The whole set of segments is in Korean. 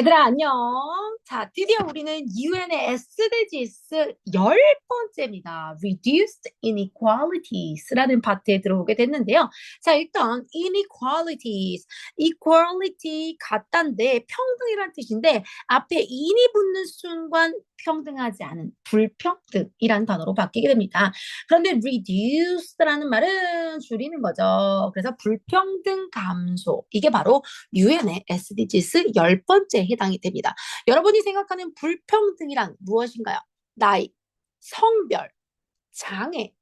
얘들아, 안녕. 자, 드디어 우리는 UN의 SDGs 10번째입니다. Reduced Inequalities라는 파트에 들어오게 됐는데요. 자, 일단 inequalities, equality 같단데 평등이란 뜻인데 앞에 in이 붙는 순간 평등하지 않은 불평등이라는 단어로 바뀌게 됩니다. 그런데 reduced라는 말은 줄이는 거죠. 그래서 불평등 감소. 이게 바로 유엔의 SDGs 10번째에 해당이 됩니다. 여러분이 생각하는 불평등이란 무엇인가요? 나이, 성별, 장애,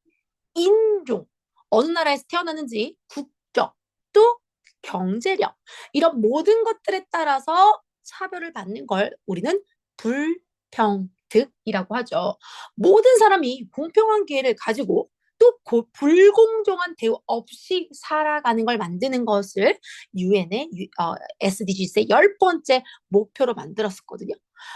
인종, 어느 나라에서 태어났는지, 국적, 또 경제력, 이런 모든 것들에 따라서 차별을 받는 걸 우리는 불평등이라고 하죠. 모든 사람이 공평한 기회를 가지고 또 불공정한 대우 없이 살아가는 걸 만드는 것을 유엔의 SDGs의 10번째 목표로 만들었었거든요.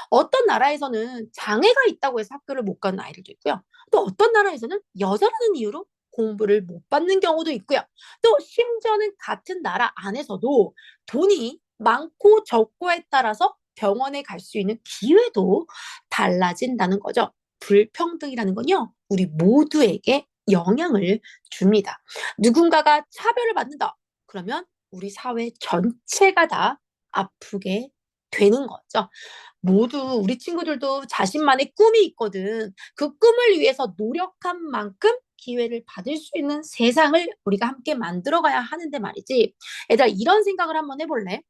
어떤 나라에서는 장애가 있다고 해서 학교를 못 가는 아이들도 있고요. 또 어떤 나라에서는 여자라는 이유로 공부를 못 받는 경우도 있고요. 또 심지어는 같은 나라 안에서도 돈이 많고 적고에 따라서 병원에 갈 수 있는 기회도 달라진다는 거죠. 불평등이라는 건요, 우리 모두에게 영향을 줍니다. 누군가가 차별을 받는다. 그러면 우리 사회 전체가 다 아프게 되는 거죠. 모두 우리 친구들도 자신만의 꿈이 있거든. 그 꿈을 위해서 노력한 만큼 기회를 받을 수 있는 세상을 우리가 함께 만들어가야 하는데 말이지. 얘들아, 이런 생각을 한번 해볼래?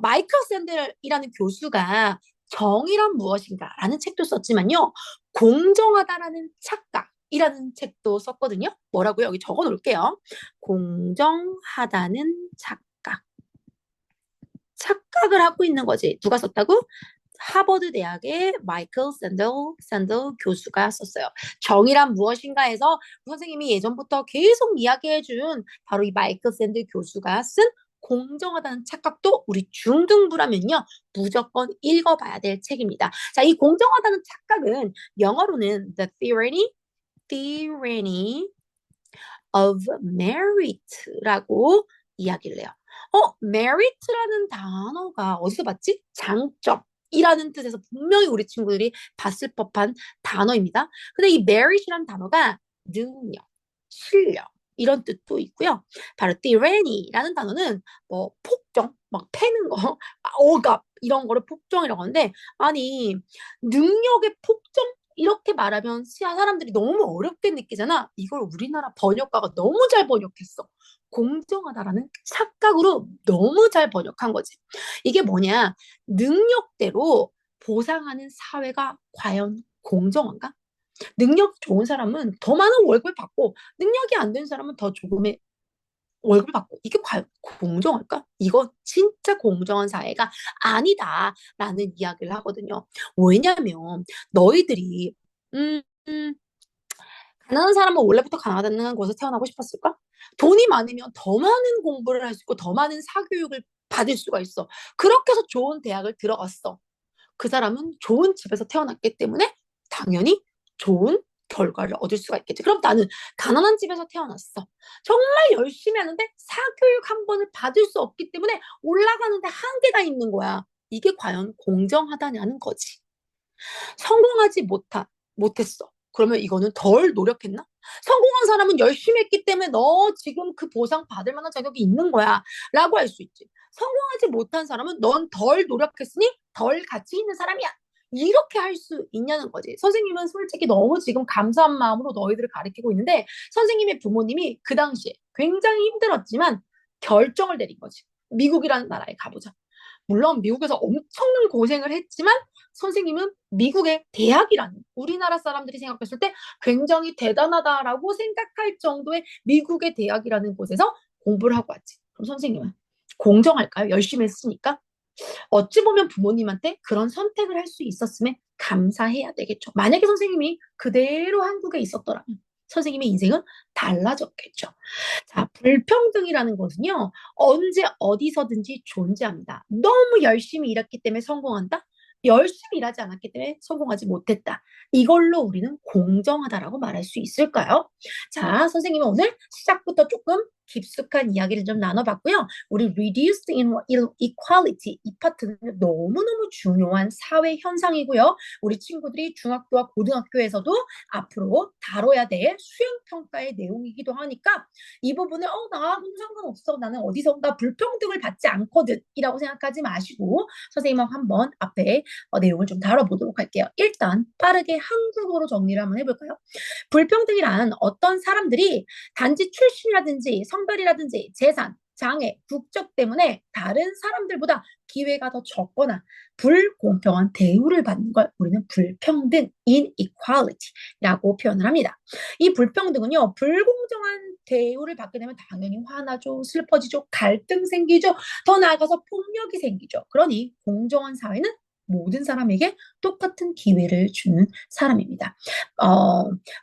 마이클 샌델이라는 교수가 정의란 무엇인가라는 책도 썼지만요. 공정하다라는 착각이라는 책도 썼거든요. 뭐라고요? 여기 적어 놓을게요. 공정하다는 착각. 착각을 하고 있는 거지. 누가 썼다고? 하버드 대학의 마이클 샌들 교수가 썼어요. 정의란 무엇인가 해서 선생님이 예전부터 계속 이야기해준 바로 이 마이클 샌들 교수가 쓴 공정하다는 착각도 우리 중등부라면요 무조건 읽어봐야 될 책입니다. 자, 이 공정하다는 착각은 영어로는 the tyranny of merit라고 이야기를 해요. merit라는 단어가 어디서 봤지? 장점이라는 뜻에서 분명히 우리 친구들이 봤을 법한 단어입니다. 근데 이 merit이라는 단어가 능력, 실력 이런 뜻도 있고요. 바로 tyranny라는 단어는 뭐 폭정, 막 패는 거, 억압 이런 거를 폭정이라고 하는데 아니 능력의 폭정 이렇게 말하면 사람들이 너무 어렵게 느끼잖아. 이걸 우리나라 번역가가 너무 잘 번역했어. 공정하다라는 착각으로 너무 잘 번역한 거지. 이게 뭐냐? 능력대로 보상하는 사회가 과연 공정한가? 능력 좋은 사람은 더 많은 월급을 받고 능력이 안 된 사람은 더 조금의 월급을 받고 이게 과연 공정할까? 이건 진짜 공정한 사회가 아니다라는 이야기를 하거든요. 왜냐면 너희들이 음, 음, 가난한 사람은 원래부터 가난한 곳에서 태어나고 싶었을까? 돈이 많으면 더 많은 공부를 할 수 있고 더 많은 사교육을 받을 수가 있어. 그렇게 해서 좋은 대학을 들어갔어. 그 사람은 좋은 집에서 태어났기 때문에 당연히 좋은 결과를 얻을 수가 있겠지. 그럼 나는 가난한 집에서 태어났어. 정말 열심히 하는데 사교육 한 번을 받을 수 없기 때문에 올라가는데 한계가 있는 거야. 이게 과연 공정하다냐는 거지. 성공하지 못했어. 그러면 이거는 덜 노력했나? 성공한 사람은 열심히 했기 때문에 너 지금 그 보상 받을 만한 자격이 있는 거야. 라고 할 수 있지. 성공하지 못한 사람은 넌 덜 노력했으니 덜 가치 있는 사람이야. 이렇게 할 수 있냐는 거지. 선생님은 솔직히 너무 지금 감사한 마음으로 너희들을 가르치고 있는데 선생님의 부모님이 그 당시에 굉장히 힘들었지만 결정을 내린 거지. 미국이라는 나라에 가보자. 물론 미국에서 엄청난 고생을 했지만 선생님은 미국의 대학이라는 우리나라 사람들이 생각했을 때 굉장히 대단하다라고 생각할 정도의 미국의 대학이라는 곳에서 공부를 하고 왔지. 그럼 선생님은 공정할까요? 열심히 했으니까. 어찌 보면 부모님한테 그런 선택을 할 수 있었음에 감사해야 되겠죠. 만약에 선생님이 그대로 한국에 있었더라면 선생님의 인생은 달라졌겠죠. 자, 불평등이라는 것은요, 언제 어디서든지 존재합니다. 너무 열심히 일했기 때문에 성공한다? 열심히 일하지 않았기 때문에 성공하지 못했다. 이걸로 우리는 공정하다라고 말할 수 있을까요? 자, 선생님은 오늘 시작부터 조금 깊숙한 이야기를 좀 나눠봤고요. 우리 reduced inequality 이 파트는 너무너무 중요한 사회 현상이고요. 우리 친구들이 중학교와 고등학교에서도 앞으로 다뤄야 될 수행평가의 내용이기도 하니까 이 부분을 나하고는 상관없어. 나는 어디선가 불평등을 받지 않거든 이라고 생각하지 마시고 선생님하고 한번 앞에 내용을 좀 다뤄보도록 할게요. 일단 빠르게 한국어로 정리를 한번 해볼까요? 불평등이란 어떤 사람들이 단지 출신이라든지 성별이라든지 재산, 장애, 국적 때문에 다른 사람들보다 기회가 더 적거나 불공평한 대우를 받는 걸 우리는 불평등, inequality라고 표현을 합니다. 이 불평등은요, 불공정한 대우를 받게 되면 당연히 화나죠, 슬퍼지죠, 갈등 생기죠, 더 나아가서 폭력이 생기죠. 그러니 공정한 사회는 모든 사람에게 똑같은 기회를 주는 사람입니다.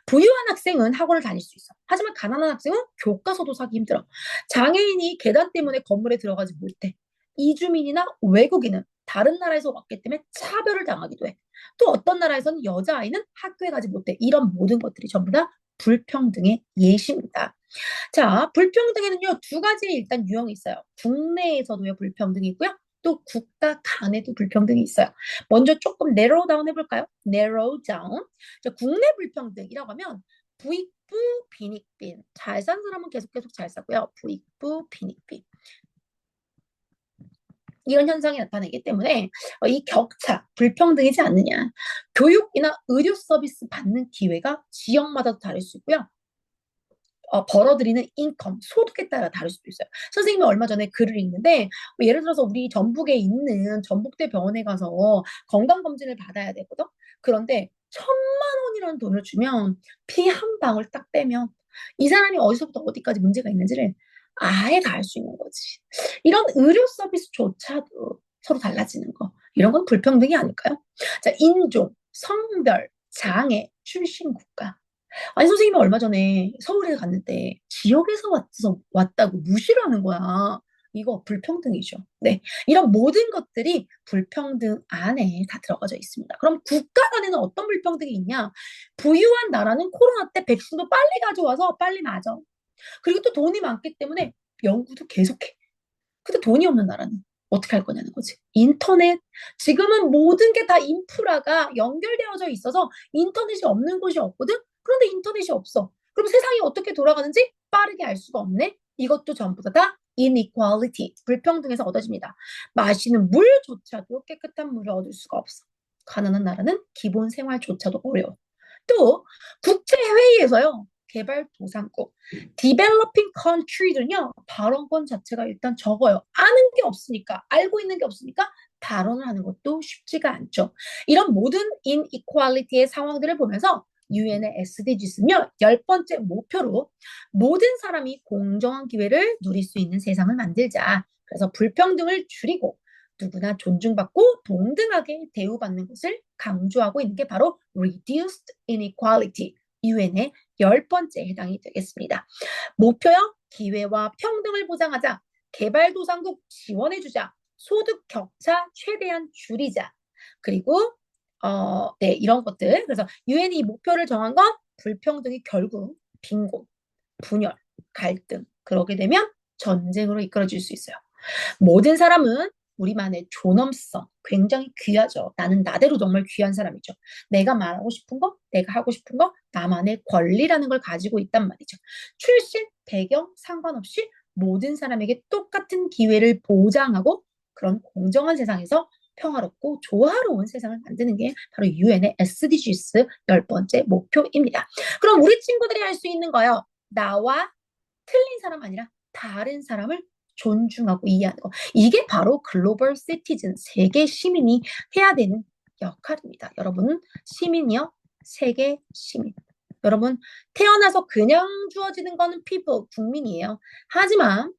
부유한 학생은 학원을 다닐 수 있어. 하지만 가난한 학생은 교과서도 사기 힘들어. 장애인이 계단 때문에 건물에 들어가지 못해. 이주민이나 외국인은 다른 나라에서 왔기 때문에 차별을 당하기도 해. 또 어떤 나라에서는 여자아이는 학교에 가지 못해. 이런 모든 것들이 전부 다 불평등의 예시입니다. 자, 불평등에는요, 두 가지 일단 유형이 있어요. 국내에서도요, 불평등이 있고요. 또 국가 간에도 불평등이 있어요. 먼저 조금 narrow down 해볼까요? narrow down. 자, 국내 불평등이라고 하면 부익부 빈익빈. 잘 산 사람은 계속 잘 사고요. 부익부 빈익빈. 이런 현상이 나타나기 때문에 이 격차, 불평등이지 않느냐. 교육이나 의료 서비스 받는 기회가 지역마다 다를 수 있고요. 벌어들이는 인컴, 소득에 따라 다를 수도 있어요. 선생님이 얼마 전에 글을 읽는데 예를 들어서 우리 전북에 있는 전북대 병원에 가서 건강검진을 받아야 되거든. 그런데 1,000만 원이라는 돈을 주면 피 한 방울 딱 빼면 이 사람이 어디서부터 어디까지 문제가 있는지를 아예 다 알 수 있는 거지. 이런 의료 서비스조차도 서로 달라지는 거. 이런 건 불평등이 아닐까요? 자, 인종, 성별, 장애, 출신 국가. 아니 선생님이 얼마 전에 서울에 갔는데 지역에서 왔다고 무시를 하는 거야. 이거 불평등이죠. 네, 이런 모든 것들이 불평등 안에 다 들어가져 있습니다. 그럼 국가 간에는 어떤 불평등이 있냐? 부유한 나라는 코로나 때 백신도 빨리 가져와서 빨리 맞아. 그리고 또 돈이 많기 때문에 연구도 계속해. 근데 돈이 없는 나라는 어떻게 할 거냐는 거지. 인터넷. 지금은 모든 게 다 인프라가 연결되어져 있어서 인터넷이 없는 곳이 없거든? 그런데 인터넷이 없어. 그럼 세상이 어떻게 돌아가는지 빠르게 알 수가 없네? 이것도 전부 다 inequality, 불평등에서 얻어집니다. 마시는 물조차도 깨끗한 물을 얻을 수가 없어. 가난한 나라는 기본 생활조차도 어려워. 또 국제회의에서요. 개발도상국, developing country들은요. 발언권 자체가 일단 적어요. 아는 게 없으니까, 알고 있는 게 없으니까 발언을 하는 것도 쉽지가 않죠. 이런 모든 inequality의 상황들을 보면서 유엔의 SDGs는요. 10번째 목표로 모든 사람이 공정한 기회를 누릴 수 있는 세상을 만들자. 그래서 불평등을 줄이고 누구나 존중받고 동등하게 대우받는 것을 강조하고 있는 게 바로 Reduced Inequality, 유엔의 10번째 해당이 되겠습니다. 목표요, 기회와 평등을 보장하자, 개발도상국 지원해주자, 소득 격차 최대한 줄이자, 그리고 네, 이런 것들. 그래서 유엔이 이 목표를 정한 건 불평등이 결국 빈곤, 분열, 갈등, 그러게 되면 전쟁으로 이끌어질 수 있어요. 모든 사람은 우리만의 존엄성, 굉장히 귀하죠. 나는 나대로 정말 귀한 사람이죠. 내가 말하고 싶은 거, 내가 하고 싶은 거, 나만의 권리라는 걸 가지고 있단 말이죠. 출신, 배경 상관없이 모든 사람에게 똑같은 기회를 보장하고 그런 공정한 세상에서 평화롭고 조화로운 세상을 만드는 게 바로 유엔의 SDGs 10번째 목표입니다. 그럼 우리 친구들이 할 수 있는 거요. 나와 틀린 사람 아니라 다른 사람을 존중하고 이해하는 거. 이게 바로 글로벌 시티즌, 세계 시민이 해야 되는 역할입니다. 여러분은 시민이요. 세계 시민. 여러분, 태어나서 그냥 주어지는 거는 people, 국민이에요. 하지만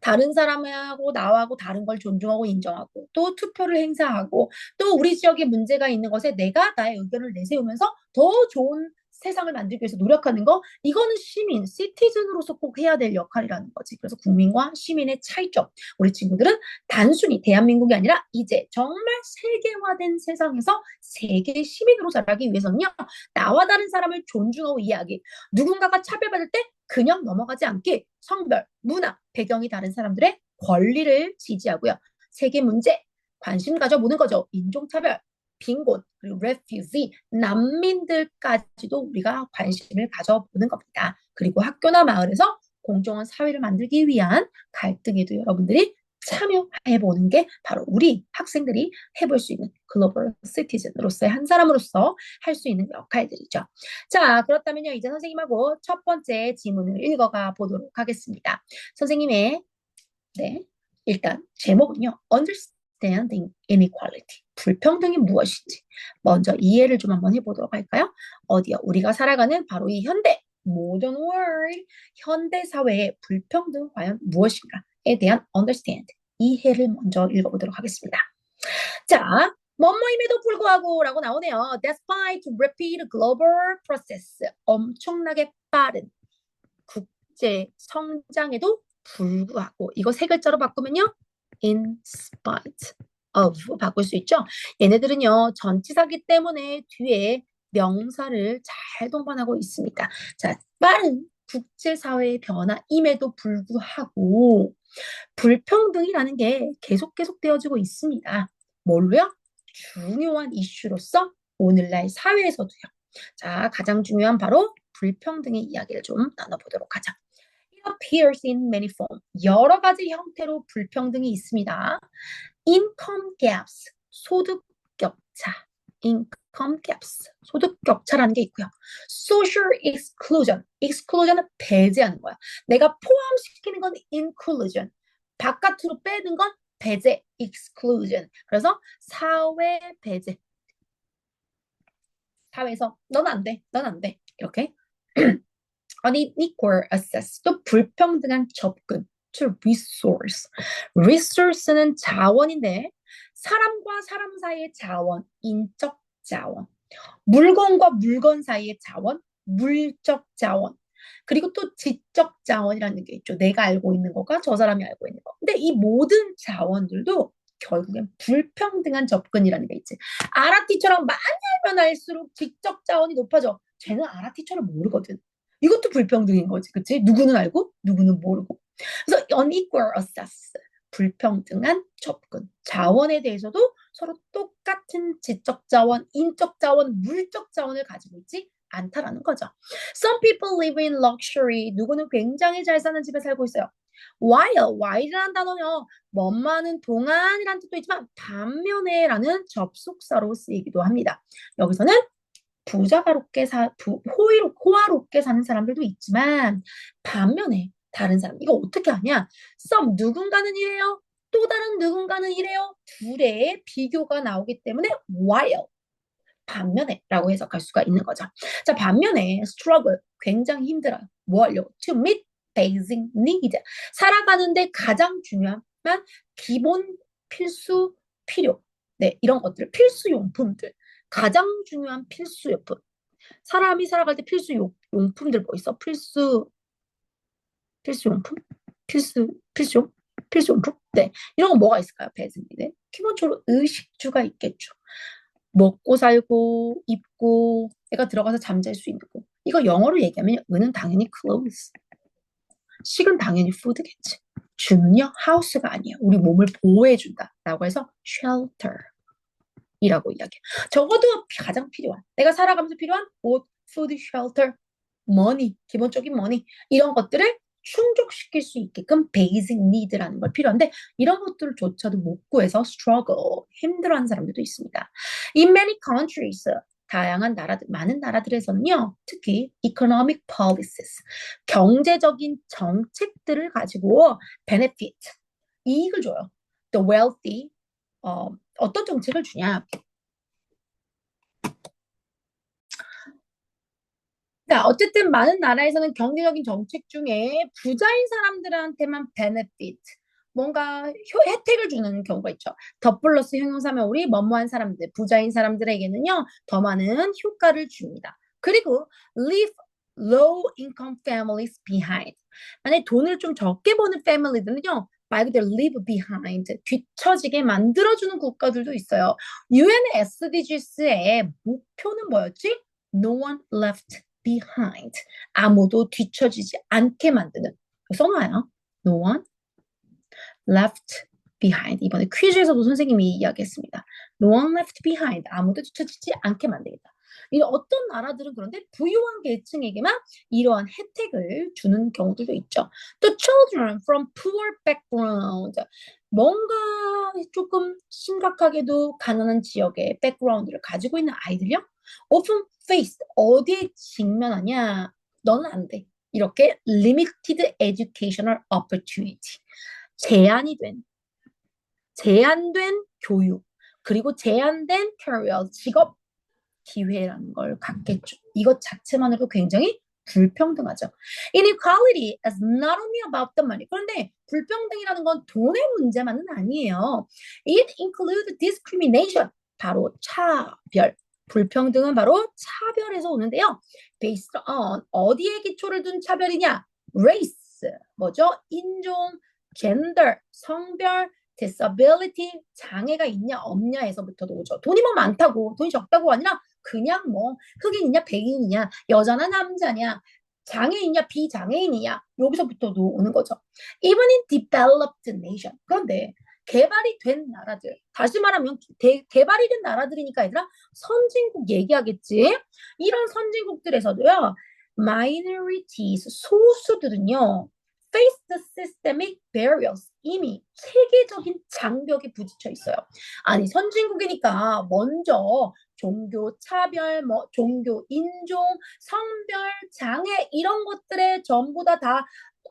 다른 사람하고 나하고 다른 걸 존중하고 인정하고 또 투표를 행사하고 또 우리 지역에 문제가 있는 것에 내가 나의 의견을 내세우면서 더 좋은 세상을 만들기 위해서 노력하는 거, 이거는 시민, 시티즌으로서 꼭 해야 될 역할이라는 거지. 그래서 국민과 시민의 차이점. 우리 친구들은 단순히 대한민국이 아니라 이제 정말 세계화된 세상에서 세계 시민으로 자라기 위해서는요. 나와 다른 사람을 존중하고 이해하기. 누군가가 차별받을 때 그냥 넘어가지 않게 성별, 문화, 배경이 다른 사람들의 권리를 지지하고요. 세계 문제, 관심 가져보는 거죠. 인종차별, 빈곤, 그리고 refugee, 난민들까지도 우리가 관심을 가져보는 겁니다. 그리고 학교나 마을에서 공정한 사회를 만들기 위한 갈등에도 여러분들이 참여해보는 게 바로 우리 학생들이 해볼 수 있는 글로벌 시티즌으로서의 한 사람으로서 할 수 있는 역할들이죠. 자, 그렇다면요. 이제 선생님하고 첫 번째 지문을 읽어가 보도록 하겠습니다. 선생님의, 네, 일단 제목은요. Understanding Inequality. 불평등이 무엇인지 먼저 이해를 좀 한번 해보도록 할까요? 어디요? 우리가 살아가는 바로 이 현대, modern world, 현대 사회의 불평등 과연 무엇인가에 대한 understand, 이해를 먼저 읽어보도록 하겠습니다. 자, 뭐뭐임에도 불구하고 라고 나오네요. Despite rapid global process. 엄청나게 빠른 국제 성장에도 불구하고. 이거 세 글자로 바꾸면요. In spite of 바꿀 수 있죠. 얘네들은요. 전치사기 때문에 뒤에 명사를 잘 동반하고 있습니다. 자, 빠른 국제사회의 변화임에도 불구하고 불평등이라는 게 계속 되어지고 있습니다. 뭘로요? 중요한 이슈로서 오늘날 사회에서도요. 자, 가장 중요한 바로 불평등의 이야기를 좀 나눠보도록 하자. It appears in many forms. 여러 가지 형태로 불평등이 있습니다. Income gaps, 소득 격차. Income gaps, 소득 격차라는 게 있고요. Social exclusion, exclusion은 배제하는 거야. 내가 포함시키는 건 inclusion, 바깥으로 빼는 건 배제, exclusion. 그래서 사회 배제. 사회에서 넌 안 돼, 넌 안 돼. 이렇게. unequal access, 또 불평등한 접근 to resource. resource는 자원인데 사람과 사람 사이의 자원, 인적 자원. 물건과 물건 사이의 자원, 물적 자원. 그리고 또 지적 자원이라는 게 있죠. 내가 알고 있는 것과 저 사람이 알고 있는 것. 근데 이 모든 자원들도 결국엔 불평등한 접근이라는 게 있지. 아라티처럼 많이 알면 알수록 지적 자원이 높아져. 쟤는 아라티처를 모르거든. 이것도 불평등인 거지. 그치? 누구는 알고 누구는 모르고. 그래서 unequal access, 불평등한 접근. 자원에 대해서도 서로 똑같은 지적 자원, 인적 자원, 물적 자원을 가지고 있지 않다라는 거죠. Some people live in luxury. 누구는 굉장히 잘 사는 집에 살고 있어요. while이라는 단어는요. 먼 동안이라는 뜻도 있지만 반면에라는 접속사로 쓰이기도 합니다. 여기서는 호화롭게 사는 사람들도 있지만 반면에 다른 사람, 이거 어떻게 하냐? some, 누군가는 이래요. 또 다른 누군가는 이래요. 둘의 비교가 나오기 때문에 while, 반면에 라고 해석할 수가 있는 거죠. 자, 반면에 struggle, 굉장히 힘들어요. 뭐 하려고? to meet basic need, 살아가는데 가장 중요한 기본 필수 필요, 네, 이런 것들, 필수 용품들, 가장 중요한 필수 용품. 사람이 살아갈 때 필수 용품들 뭐 있어? 필수 용품? 필수 용품? 네. 이런 건 뭐가 있을까요? 배송인데. 기본적으로 의식주가 있겠죠. 먹고 살고, 입고, 내가 들어가서 잠잘 수 있는 거. 이거 영어로 얘기하면 은은 당연히 clothes. 식은 당연히 food겠지. 주는요, house가 아니에요. 우리 몸을 보호해준다. 라고 해서 shelter. 이라고 이야기해. 적어도 가장 필요한, 내가 살아가면서 필요한 옷, food, shelter, money, 기본적인 money, 이런 것들을 충족시킬 수 있게끔 basic need라는 걸 필요한데 이런 것들조차도 못 구해서 struggle, 힘들어하는 사람들도 있습니다. In many countries, 다양한 나라들, 많은 나라들에서는요, 특히 economic policies, 경제적인 정책들을 가지고 benefit, 이익을 줘요. The wealthy, 어떤 정책을 주냐? 자, 어쨌든 많은 나라에서는 경제적인 정책 중에 부자인 사람들한테만 benefit, 뭔가 혜택을 주는 경우가 있죠. 더 플러스 형용사면 우리 뭐뭐한 사람들, 부자인 사람들에게는요, 더 많은 효과를 줍니다. 그리고 leave low income families behind. 만약에 돈을 좀 적게 버는 패밀리들은요, 말 그대로 leave behind, 뒤처지게 만들어주는 국가들도 있어요. UN SDGs의 목표는 뭐였지? No one left behind. 아무도 뒤처지지 않게 만드는. 써놔요. No one left behind. 이번에 퀴즈에서도 선생님이 이야기했습니다. No one left behind. 아무도 뒤처지지 않게 만들겠다. 이런 어떤 나라들은 그런데 부유한 계층에게만 이러한 혜택을 주는 경우들도 있죠. 또 children from poor background. 뭔가 조금 심각하게도 가난한 지역의 백그라운드를 가지고 있는 아이들요. often faced. 어디에 직면하냐? 너는 안 돼. 이렇게 limited educational opportunity. 제한된 교육, 그리고 제한된 career, 직업 기회라는 걸 갖겠죠. 이것 자체만으로도 굉장히 불평등하죠. Inequality is not only about the money. 그런데 불평등이라는 건 돈의 문제만은 아니에요. It includes discrimination. 바로 차별. 불평등은 바로 차별에서 오는데요. Based on 어디에 기초를 둔 차별이냐? Race. 뭐죠? 인종, gender, 성별, disability, 장애가 있냐 없냐에서부터도 오죠. 돈이 뭐 많다고, 돈이 적다고 아니라 그냥 뭐 흑인이냐 백인이냐 여자나 남자냐 장애인이냐 비장애인이냐 여기서부터도 오는 거죠. Even in developed nation. 그런데 개발이 된 나라들, 다시 말하면 개발이 된 나라들이니까 얘들아 선진국 얘기하겠지. 이런 선진국들에서도요 minorities, 소수들은요 face the systemic barriers. 이미 세계적인 장벽에 부딪혀 있어요. 아니 선진국이니까 먼저 종교 차별, 뭐 종교, 인종, 성별, 장애 이런 것들에 전부 다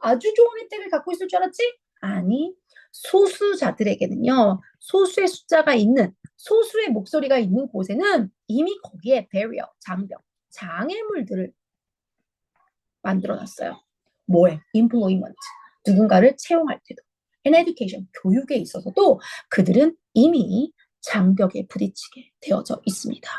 아주 좋은 혜택을 갖고 있을 줄 알았지? 아니, 소수자들에게는요. 소수의 숫자가 있는, 소수의 목소리가 있는 곳에는 이미 거기에 배리어, 장벽, 장애물들을 만들어놨어요. 뭐에? employment. 누군가를 채용할 때도. in education. 교육에 있어서도 그들은 이미 장벽에 부딪히게 되어져 있습니다.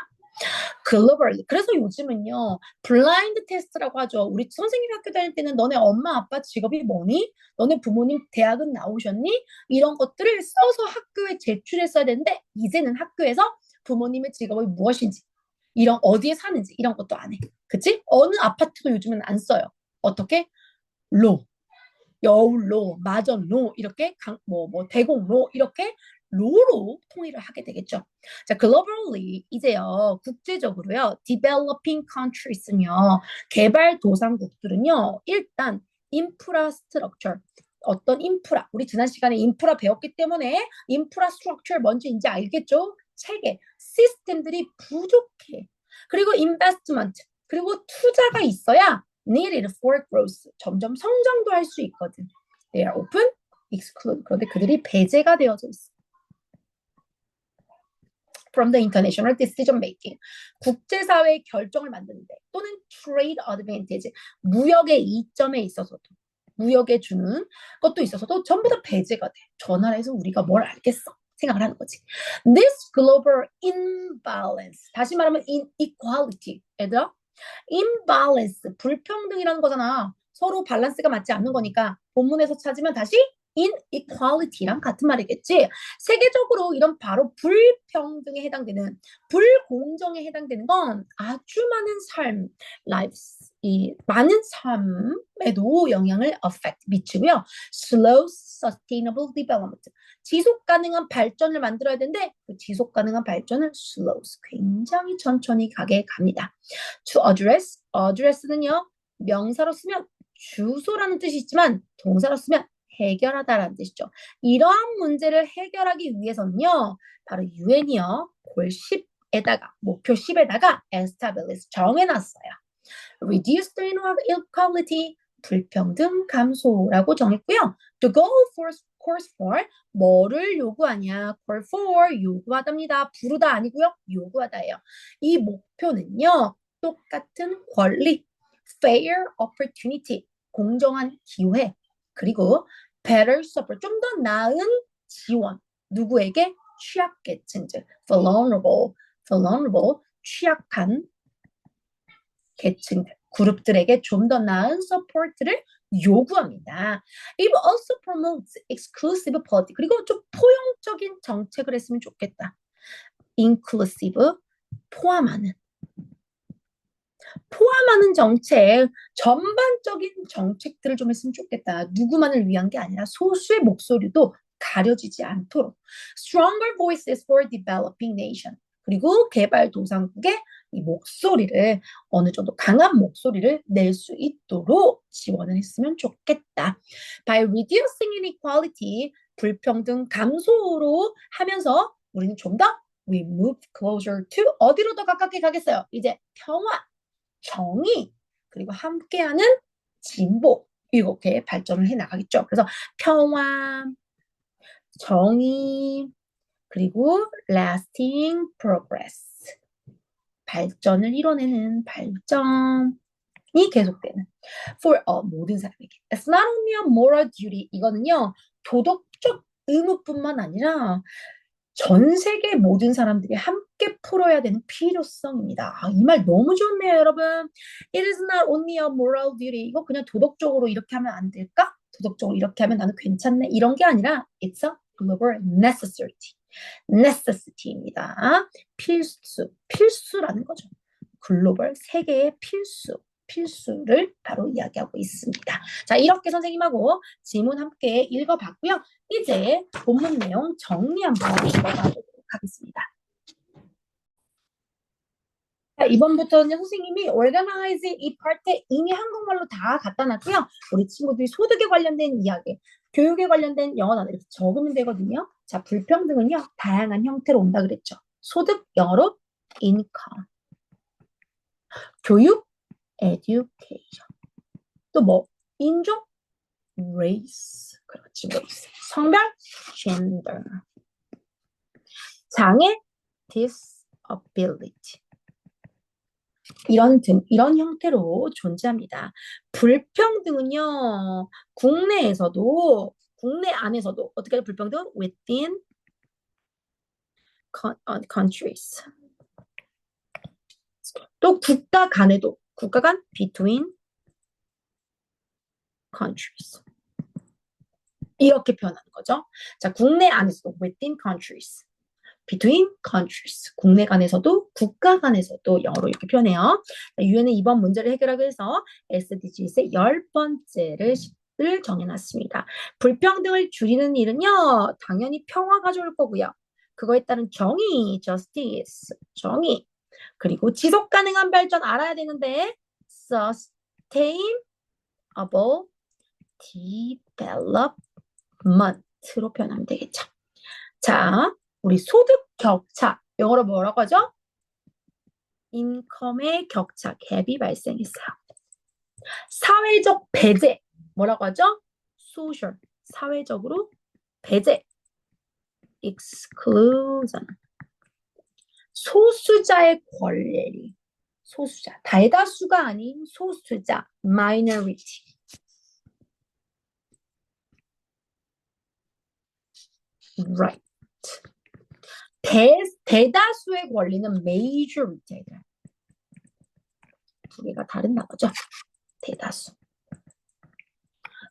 글로벌리. 그래서 요즘은요, 블라인드 테스트라고 하죠. 우리 선생님이 학교 다닐 때는 너네 엄마, 아빠 직업이 뭐니? 너네 부모님 대학은 나오셨니? 이런 것들을 써서 학교에 제출했어야 되는데, 이제는 학교에서 부모님의 직업이 무엇인지, 이런 어디에 사는지, 이런 것도 안 해. 그치? 어느 아파트도 요즘은 안 써요. 어떻게? 로. 여울로, 마전로, 이렇게 대공로, 이렇게 로로 통일을 하게 되겠죠. 자, globally 이제요 국제적으로요 developing countries는요 개발도상국들은요 일단 인프라스트럭처 어떤 인프라 우리 지난 시간에 인프라 배웠기 때문에 인프라스트럭처 뭔지 이제 알겠죠? 체계, 시스템들이 부족해. 그리고 investment 그리고 투자가 있어야 needed for growth. 점점 성장도 할 수 있거든. They are open, exclude. 그런데 그들이 배제가 되어져 있어. From the international decision making. 국제사회의 결정을 만드는데 또는 trade advantage. 무역의 이점에 있어서도 무역에 주는 것도 있어서도 전부 다 배제가 돼. 저 나라에서 우리가 뭘 알겠어. 생각을 하는 거지. This global imbalance. 다시 말하면 inequality. 얘들아 imbalance, 불평등이라는 거잖아. 서로 밸런스가 맞지 않는 거니까 본문에서 찾으면 다시 inequality랑 같은 말이겠지. 세계적으로 이런 바로 불평등에 해당되는 불공정에 해당되는 건 아주 많은 삶, lives, 이 많은 삶에도 영향을 affect 미치고요. slow sustainable development. 지속 가능한 발전을 만들어야 되는데 그 지속 가능한 발전을 slow, 굉장히 천천히 가게 갑니다. to address는요 명사로 쓰면 주소라는 뜻이 있지만 동사로 쓰면 해결하다라는 뜻이죠. 이러한 문제를 해결하기 위해서는요 바로 UN이요 골 10에다가 목표 10에다가 establish 정해놨어요. reduce the inequality 불평등 감소라고 정했고요. to go for course for 뭐를 요구하냐 call for 요구하답니다. 부르다 아니고요 요구하다예요. 이 목표는요 똑같은 권리 fair opportunity 공정한 기회 그리고 better support 좀 더 나은 지원 누구에게 취약계층들 vulnerable 취약한 계층들 그룹들에게 좀 더 나은 서포트를 요구합니다. It also promotes exclusive policy. 그리고 좀 포용적인 정책을 했으면 좋겠다. inclusive, 포함하는. 포함하는 정책, 전반적인 정책들을 좀 했으면 좋겠다. 누구만을 위한 게 아니라 소수의 목소리도 가려지지 않도록. Stronger voices for developing nation. 그리고 개발도상국의 이 목소리를 어느 정도 강한 목소리를 낼 수 있도록 지원을 했으면 좋겠다. By reducing inequality, 불평등 감소로 하면서 우리는 좀 더 we move closer to 어디로 더 가깝게 가겠어요? 이제 평화, 정의, 그리고 함께하는 진보 이렇게 발전을 해 나가겠죠. 그래서 평화, 정의, 그리고 lasting progress 발전을 이뤄내는 발전이 계속되는 for all 모든 사람에게. It's not only a moral duty. 이거는요 도덕적 의무뿐만 아니라 전 세계 모든 사람들이 함께 풀어야 되는 필요성입니다. 아, 이 말 너무 좋네요, 여러분. It is not only a moral duty. 이거 그냥 도덕적으로 이렇게 하면 안 될까? 도덕적으로 이렇게 하면 나는 괜찮네. 이런 게 아니라 it's a global necessity. necessity입니다. 필수, 필수라는 거죠. 글로벌 세계의 필수. 필수를 바로 이야기하고 있습니다. 자, 이렇게 선생님하고 지문 함께 읽어봤고요. 이제 본문 내용 정리 한번 읽어보도록 하겠습니다. 자, 이번부터는 선생님이 organize 이 파트에 이미 한국말로 다 갖다 놨고요. 우리 친구들이 소득에 관련된 이야기, 교육에 관련된 영어 단어 이렇게 적으면 되거든요. 자, 불평등은요. 다양한 형태로 온다 그랬죠. 소득, 영어로 income. 교육, education. 또 뭐? 인종, race. 그렇지, race. 성별, gender. 장애, disability. 이런 형태로 존재합니다. 불평등은요, 국내 안에서도, 어떻게 해요? 불평등? within countries. 또 국가 간에도, 국가 간 between countries. 이렇게 표현하는 거죠. 자, 국내 안에서도 within countries. between countries. 국내 간에서도 국가 간에서도 영어로 이렇게 표현해요. 유엔은 이번 문제를 해결하기 위해서 SDGs의 10번째를 정해놨습니다. 불평등을 줄이는 일은요. 당연히 평화가 좋을 거고요. 그거에 따른 정의, justice, 정의. 그리고 지속 가능한 발전 알아야 되는데 sustainable development로 표현하면 되겠죠. 자, 우리 소득 격차, 영어로 뭐라고 하죠? 인컴의 격차, 갭이 발생했어요. 사회적 배제, 뭐라고 하죠? social, 사회적으로 배제, exclusion. 소수자의 권리, 소수자, 대다수가 아닌 소수자, minority. right. 대다수의 권리는 majority. 두 개가 다른 단어죠. 대다수.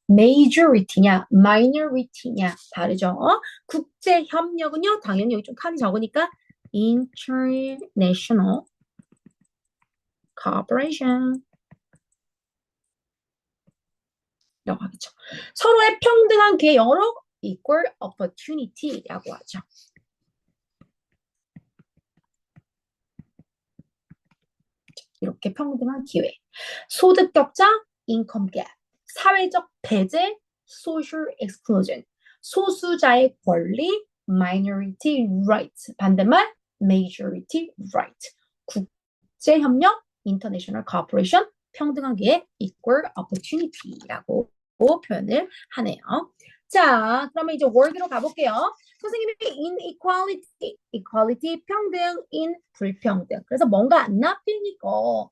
majority냐, minority냐 다르죠. 국제 협력은요, 당연히 여기 좀 칸이 적으니까 international cooperation 라고 하겠죠. 서로의 평등한 기회, 영어로 equal opportunity라고 하죠. 이렇게 평등한 기회. 소득 격차, income gap. 사회적 배제, social exclusion. 소수자의 권리, minority right. 반대말, majority right. 국제협력, international cooperation. 평등한 기회, equal opportunity라고 표현을 하네요. 자, 그러면 이제 word로 가볼게요. 선생님이 inequality, equality, 평등, in, 불평등. 그래서 뭔가 안 나쁘니까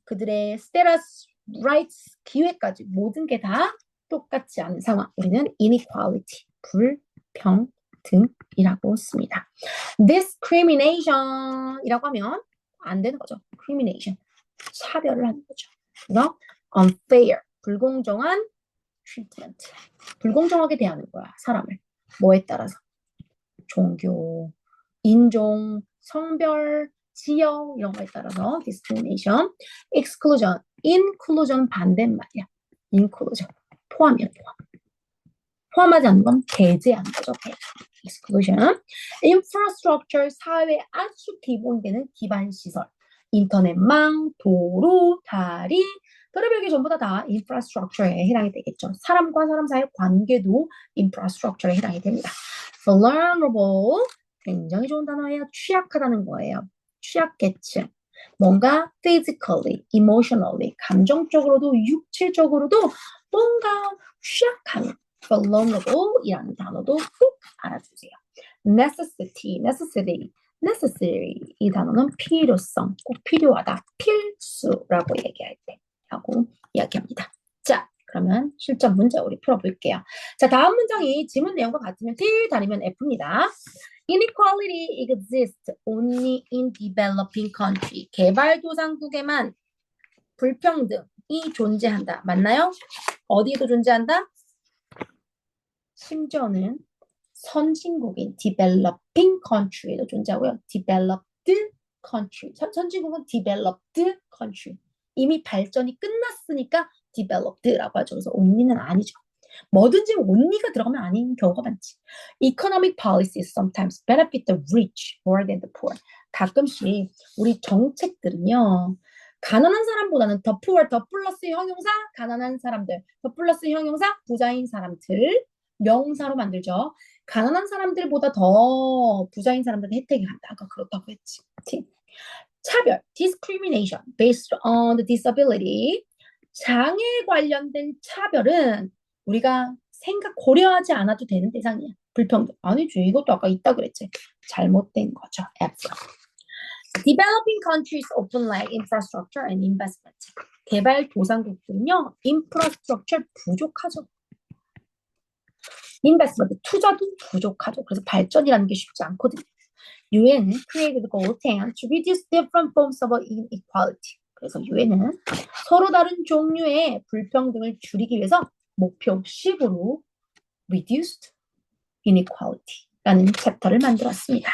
그들의 status, rights, 기회까지 모든 게 다 똑같지 않은 상황. 우리는 inequality, 불평등이라고 씁니다. discrimination이라고 하면 안 되는 거죠. discrimination, 차별을 하는 거죠. 그래서 unfair, 불공정한 treatment, 불공정하게 대하는 거야, 사람을. 뭐에 따라서? 종교, 인종, 성별, 지역 이런 거에 따라서 discrimination, exclusion, inclusion 반대말이야. inclusion 포함이야 포함. 포함하지 않는 건 배제하는 거죠. 배제. exclusion. infrastructure 사회의 아주 기본되는 기반 시설. 인터넷망, 도로, 다리, 별의별 게 전부 다 infrastructure에 해당이 되겠죠. 사람과 사람 사이의 관계도 infrastructure에 해당이 됩니다. vulnerable 굉장히 좋은 단어예요. 취약하다는 거예요. 취약계층. 뭔가 physically, emotionally, 감정적으로도 육체적으로도 뭔가 취약한 vulnerable이라는 단어도 꼭 알아주세요. necessary 이 단어는 필요성, 꼭 필요하다, 필수라고 얘기할 때 라고 이야기합니다. 자, 그러면 실전 문제 우리 풀어볼게요. 자, 다음 문장이 지문 내용과 같으면 T, 다르면 F입니다. Inequality exists only in developing country. 개발도상국에만 불평등이 존재한다. 맞나요? 어디에도 존재한다? 심지어는 선진국인 developing country에도 존재하고요. developed country. 선진국은 developed country. 이미 발전이 끝났으니까 developed라고 하죠. 그래서 only는 아니죠. 뭐든지 only가 들어가면 아닌 경우가 많지. Economic policies sometimes benefit the rich more than the poor. 가끔씩 우리 정책들은요. 가난한 사람보다는 더 poor, 더 플러스 형용사, 가난한 사람들, 더 플러스 형용사, 부자인 사람들, 명사로 만들죠. 가난한 사람들보다 더 부자인 사람들은 혜택이 간다. 아까 그렇다고 했지. 차별, discrimination based on the disability. 장애에 관련된 차별은 우리가 고려하지 않아도 되는 대상이야. 불평등. 아니지. 이것도 아까 있다 그랬지. 잘못된 거죠. F. Developing countries often lack infrastructure and investment. 개발도상국들은요, infrastructure 부족하죠. investment, 투자도 부족하죠. 그래서 발전이라는 게 쉽지 않거든요. UN created goals to reduce different forms of inequality. 그래서 UN은 서로 다른 종류의 불평등을 줄이기 위해서 목표 10으로 reduced inequality라는 챕터를 만들었습니다.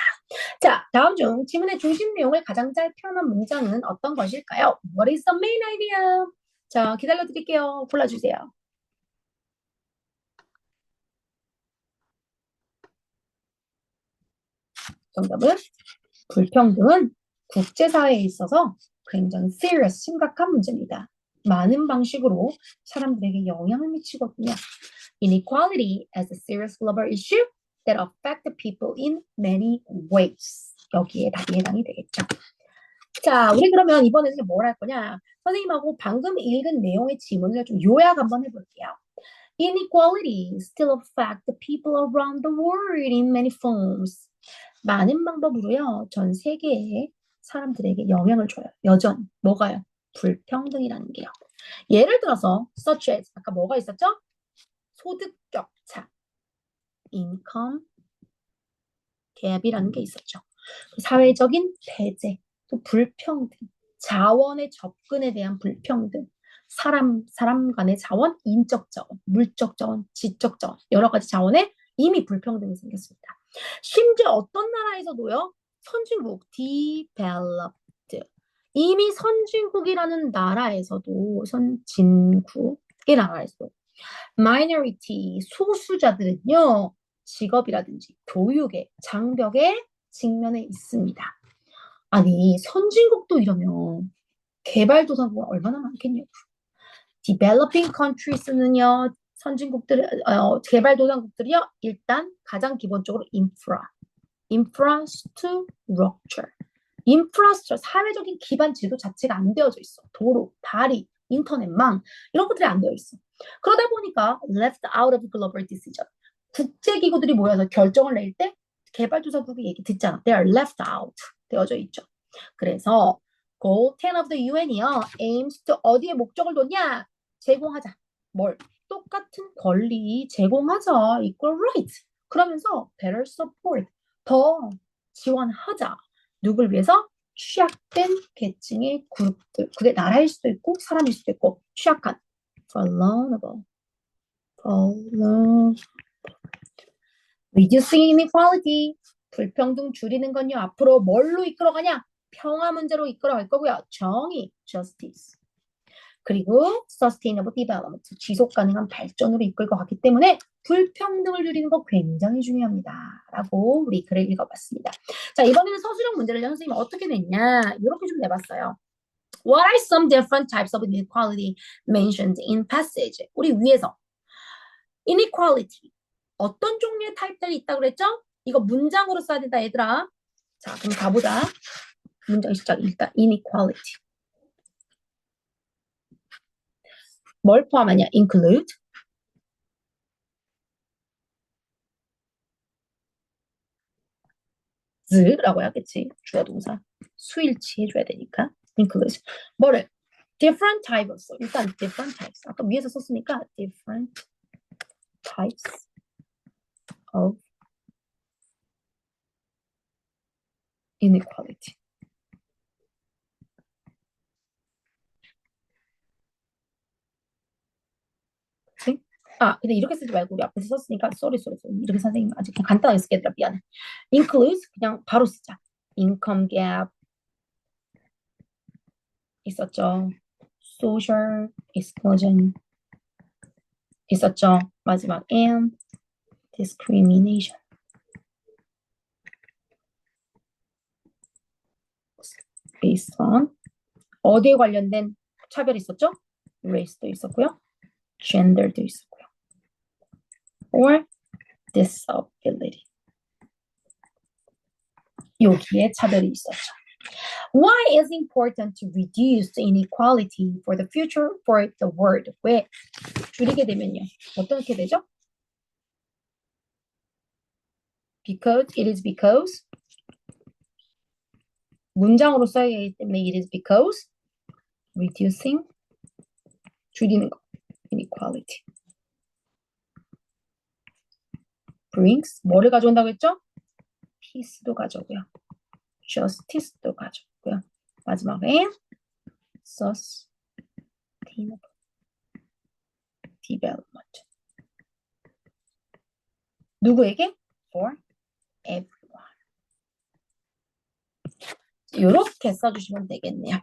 자, 다음 중 지문의 중심 내용을 가장 잘 표현한 문장은 어떤 것일까요? What is the main idea? 자, 기다려 드릴게요. 골라주세요. 정답은 불평등은 국제사회에 있어서 굉장히 serious, 심각한 문제입니다. 많은 방식으로 사람들에게 영향을 미치거든요. Inequality as a serious global issue that affect the people in many ways. 여기에 답이 해당이 되겠죠. 자, 우리 그러면 이번에는 뭘 할 거냐? 선생님하고 방금 읽은 내용의 지문을 좀 요약 한번 해볼게요. Inequality still affect the people around the world in many forms. 많은 방법으로요, 전 세계의 사람들에게 영향을 줘요. 여전히. 뭐가요? 불평등이라는 게요. 예를 들어서, such as, 아까 뭐가 있었죠? 소득 격차, income 갭이라는 게 있었죠. 사회적인 배제, 또 불평등, 자원의 접근에 대한 불평등, 사람 간의 자원, 인적 자원, 물적 자원, 지적 자원, 여러 가지 자원에 이미 불평등이 생겼습니다. 심지어 어떤 나라에서도요, 선진국, developed, 이미 선진국이라는 나라에서도, 선진국의 나라에서도, minority, 소수자들은요, 직업이라든지 교육의 장벽에 직면해 있습니다. 아니, 선진국도 이러면 개발도상국은 얼마나 많겠냐고. developing countries는요, 개발도상국들이요, 일단 가장 기본적으로 infrastructure, 사회적인 기반 제도 자체가 안 되어져 있어. 도로, 다리, 인터넷망 이런 것들이 안 되어 있어. 그러다 보니까 left out of global decision. 국제기구들이 모여서 결정을 낼 때 개발도상국이 얘기 듣잖아. They are left out 되어져 있죠. 그래서 Goal 10 of the UN이요. aims to 어디에 목적을 뒀냐? 제공하자. 뭘? 똑같은 권리 제공하자. equal rights. 그러면서 better support. 더 지원하자. 누굴 위해서? 취약된 계층의 그룹들. 그게 나라일 수도 있고 사람일 수도 있고 취약한 vulnerable. Reducing inequality. 불평등 줄이는 건요. 앞으로 뭘로 이끌어가냐? 평화 문제로 이끌어갈 거고요. 정의, justice. 그리고 sustainable development, 지속 가능한 발전으로 이끌고 갔기 때문에 불평등을 줄이는 거 굉장히 중요합니다. 라고 우리 글을 읽어봤습니다. 자, 이번에는 서술형 문제를 선생님이 어떻게 냈냐 이렇게 좀 내봤어요. What are some different types of inequality mentioned in passage? 우리 위에서 inequality 어떤 종류의 타입들이 있다고 그랬죠? 이거 문장으로 써야 된다 얘들아. 자, 그럼 가보자. 문장 시작. 일단 inequality 뭘 포함하냐? include 라고 해야겠지. 주어 동사. 수일치 해줘야 되니까. include. 뭐를? different types. 일단 different types. 아까 위에서 썼으니까 different types of inequality. 그치? 아, 근데 이렇게 쓰지 말고 우리 앞에서 썼으니까 sorry. 이렇게 선생님 아직 그냥 간단하게 쓰게 얘들아 미안해. include 그냥 바로 쓰자. income gap 있었죠. social exclusion 있었죠. 마지막 and discrimination. based on 어디에 관련된 차별이 있었죠? race도 있었고요. gender도 있었고요. or disability. 여기에 차별이 있었죠. Why is important to reduce inequality for the future for the world? 왜 줄이게 되면요. 어떻게 되죠? because 문장으로 써야 하기 때문에 it is because reducing 줄이는 거 inequality brings 뭐를 가져온다고 했죠? peace도 가져오고요. justice도 가져오고요. 마지막에 sustainable development 누구에게? for everyone. 이렇게 써주시면 되겠네요.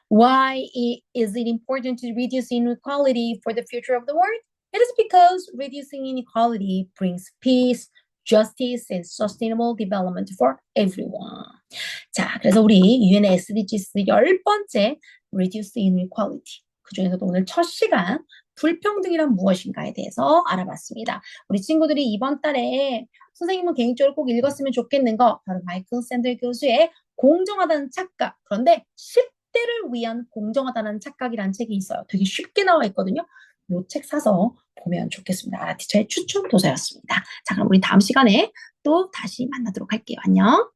Why is it important to reduce inequality for the future of the world? It is because reducing inequality brings peace, justice, and sustainable development for everyone. 자, 그래서 우리 UN SDGs 10번째 reduce inequality. 그중에서도 오늘 첫 시간 불평등이란 무엇인가에 대해서 알아봤습니다. 우리 친구들이 이번 달에 선생님은 개인적으로 꼭 읽었으면 좋겠는 거 바로 마이클 샌델 교수의 공정하다는 착각. 그런데 10대를 위한 공정하다는 착각이라는 책이 있어요. 되게 쉽게 나와 있거든요. 이 책 사서 보면 좋겠습니다. 아라티처의 추천 도서였습니다. 자, 그럼 우리 다음 시간에 또 다시 만나도록 할게요. 안녕.